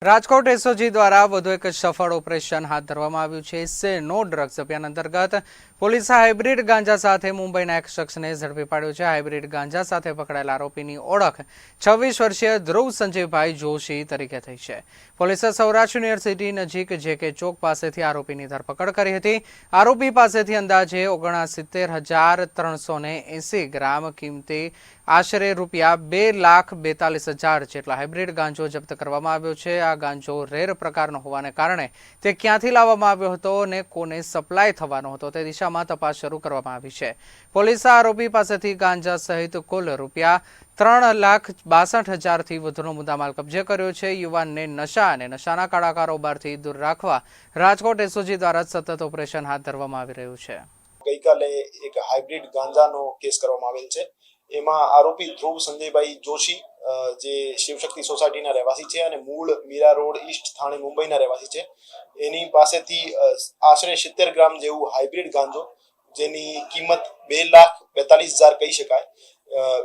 Rajkot SOG દ્વારા વધુ એક સફળ ઓપરેશન હાથ ધરવામાં આવ્યું છે। સે નો ડ્રગ્સ અભિયાન અંતર્ગત પોલીસે હાઇબ્રિડ ગાંજા સાથે મુંબઈના એક શખ્સને ઝડપી પાડ્યો છે। હાઇબ્રિડ ગાંજા સાથે પકડાયેલા આરોપીની ઓળખ 26 વર્ષીય ધ્રુવ સંજયભાઈ જોશી તરીકે થઈ છે। પોલીસે સૌરાષ્ટ્ર યુનિવર્સિટી નજીક જેકે ચોક પાસેથી આરોપીની ધરપકડ કરી હતી। આરોપી પાસેથી અંદાજે 69,380 ગ્રામ કિંમતી આશરે રૂપિયા 2,42,000 જેટલા હાઇબ્રિડ ગાંજો જપ્ત કરવામાં આવ્યો છે। આ ગાંજો રેર પ્રકારનો હોવાને કારણે તે ક્યાંથી લાવવામાં આવ્યો હતો અને કોને સપ્લાય થવાનો હતો તે દિશામાં તપાસ શરૂ કરવામાં આવી છે। પોલીસે આરોપી પાસેથી ગાંજા સહિત કુલ રૂપિયા 3,62,000થી વધુનો મુદ્દામાલ કબજે કર્યો છે। યુવાનને નશા અને નશાના કાળા કારોબારથી દૂર રાખવા રાજકોટ એસઓજી દ્વારા સતત ઓપરેશન હાથ ધરવામાં આવી રહ્યું છે। ગઈકાલે એક હાઇબ્રિડ ગાંજાનો કેસ કરવામાં આવેલ છે। એમાં આરોપી ધ્રુવ સંજયભાઈ જોશી જે શિવશક્તિ સોસાયટીના રહેવાસી છે અને મૂળ મીરા રોડ ઈસ્ટ થાણે મુંબઈના રહેવાસી છે। એની પાસેથી આશરે 70 ગ્રામ જેવું હાઇબ્રિડ ગાંજો જેની કિંમત 2,42,000 કહી શકાય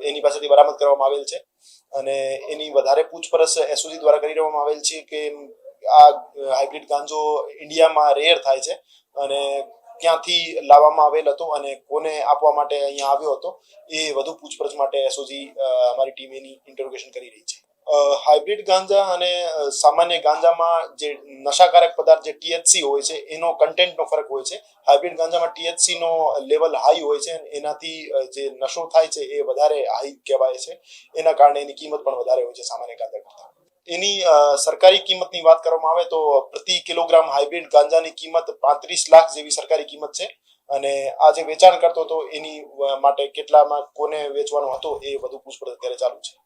એની પાસેથી બરામદ કરવામાં આવેલ છે અને એની વધારે પૂછપરછ એસઓજી દ્વારા કરી દેવામાં આવેલ છે કે આ હાઇબ્રિડ ગાંજો ઇન્ડિયામાં રેર થાય છે અને ક્યાંથી લાવવામાં આવેલ હતો અને કોને આપવા માટે અહીંયા આવ્યો હતો એ વધુ પૂછપરછ માટે એસઓજી અમારી ટીમ એની ઇન્ટરોગેશન કરી રહી છે। હાઇબ્રિડ ગાંજા અને સામાન્ય ગાંજામાં જે નશાકારક પદાર્થ જે ટીએચસી હોય છે એનો કન્ટેન્ટનો ફરક હોય છે। હાઇબ્રિડ ગાંજામાં ટીએચસી નો લેવલ હાઈ હોય છે અને એનાથી જે નશો થાય છે એ વધારે હાઈ કહેવાય છે। એના કારણે એની કિંમત પણ વધારે હોય છે સામાન્ય ગાંજા કરતાં। એની સરકારી કિંમતની વાત કરવામાં આવે તો પ્રતિ કિલોગ્રામ હાઇબ્રિડ ગાંજાની કિંમત 35 લાખ જેવી સરકારી કિંમત છે અને આ જે વેચાણ કરતો હતો એની માટે કેટલામાં કોને વેચવાનો હતો એ વધુ પૂછપરછ અત્યારે ચાલુ છે।